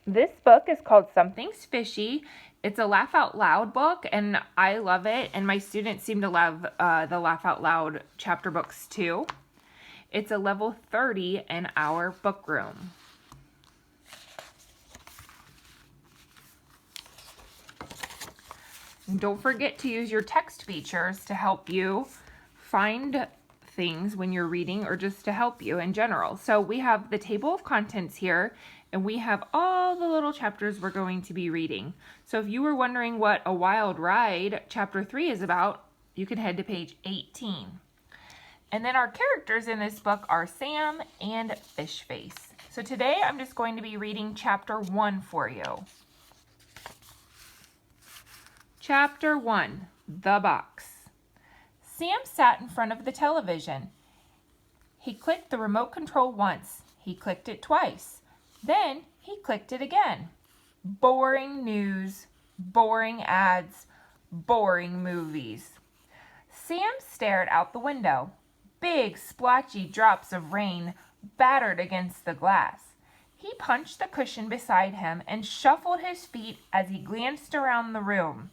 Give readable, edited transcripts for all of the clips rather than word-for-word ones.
This book is called Something's Fishy. It's a laugh out loud book, and I love it, and my students seem to love the laugh out loud chapter books too. It's a level 30 in our book room. And don't forget to use your text features to help you find things when you're reading, or just to help you in general. So we have the table of contents here, and we have all the little chapters we're going to be reading. So if you were wondering what A Wild Ride chapter 3 is about, you can head to page 18. And then our characters in this book are Sam and Fish Face. So today I'm just going to be reading chapter 1 for you. Chapter 1, The Box. Sam sat in front of the television. He clicked the remote control once. He clicked it twice. Then he clicked it again. Boring news, boring ads, boring movies. Sam stared out the window. Big splotchy drops of rain battered against the glass. He punched the cushion beside him and shuffled his feet as he glanced around the room.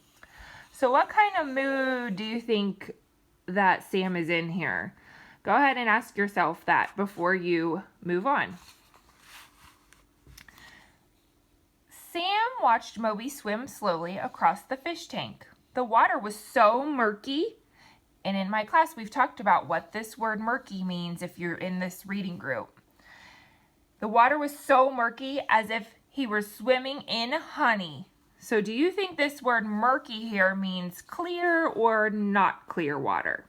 So what kind of mood do you think that Sam is in here? Go ahead and ask yourself that before you move on. Sam watched Moby swim slowly across the fish tank. The water was so murky, and in my class we've talked about what this word murky means if you're in this reading group. The water was so murky as if he were swimming in honey. So do you think this word murky here means clear or not clear water?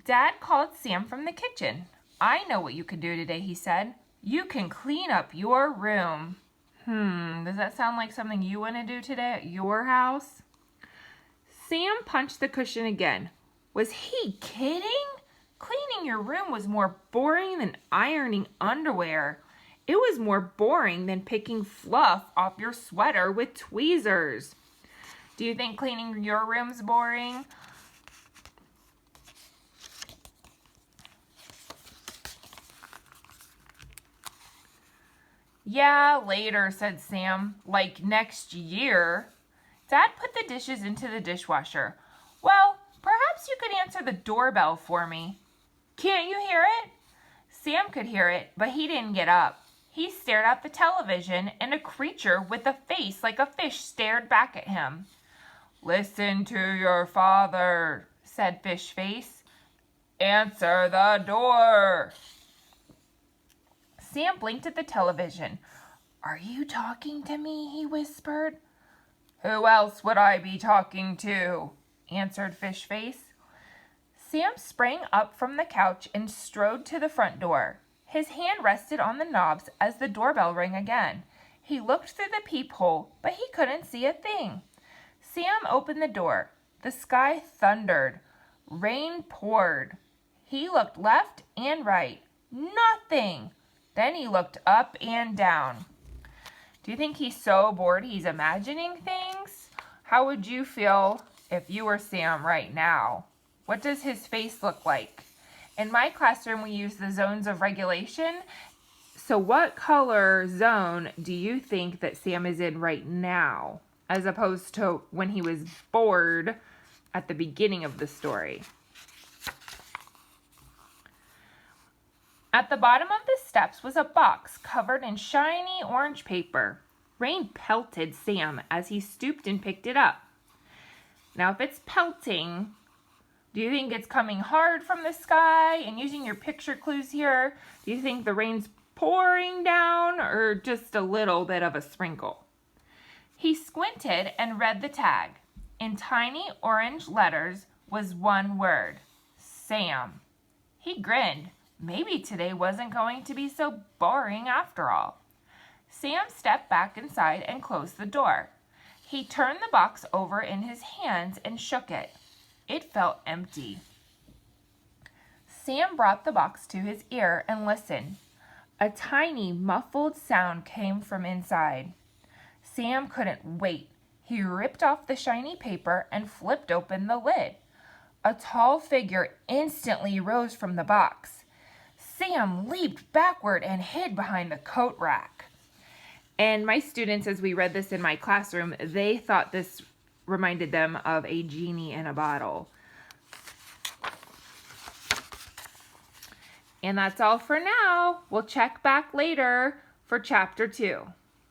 Dad called Sam from the kitchen. I know what you can do today, he said. You can clean up your room. Does that sound like something you want to do today at your house? Sam punched the cushion again. Was he kidding? Cleaning your room was more boring than ironing underwear. It was more boring than picking fluff off your sweater with tweezers. Do you think cleaning your room's boring? Yeah, later, said Sam. Like next year. Dad put the dishes into the dishwasher. Well, perhaps you could answer the doorbell for me. Can't you hear it? Sam could hear it, but he didn't get up. He stared at the television, and a creature with a face like a fish stared back at him. Listen to your father, said Fish Face. Answer the door. Sam blinked at the television. Are you talking to me? He whispered. Who else would I be talking to? Answered Fish Face. Sam sprang up from the couch and strode to the front door. His hand rested on the knobs as the doorbell rang again. He looked through the peephole, but he couldn't see a thing. Sam opened the door. The sky thundered. Rain poured. He looked left and right. Nothing. Then he looked up and down. Do you think he's so bored he's imagining things? How would you feel if you were Sam right now? What does his face look like? In my classroom, we use the zones of regulation. So what color zone do you think that Sam is in right now, as opposed to when he was bored at the beginning of the story? At the bottom of the steps was a box covered in shiny orange paper. Rain pelted Sam as he stooped and picked it up. Now, if it's pelting, do you think it's coming hard from the sky? And using your picture clues here, do you think the rain's pouring down or just a little bit of a sprinkle? He squinted and read the tag. In tiny orange letters was one word, Sam. He grinned. Maybe today wasn't going to be so boring after all. Sam stepped back inside and closed the door. He turned the box over in his hands and shook it. It felt empty. Sam brought the box to his ear and listened. A tiny, muffled sound came from inside. Sam couldn't wait. He ripped off the shiny paper and flipped open the lid. A tall figure instantly rose from the box. Sam leaped backward and hid behind the coat rack. And my students, as we read this in my classroom, they thought this reminded them of a genie in a bottle. And that's all for now. We'll check back later for chapter 2.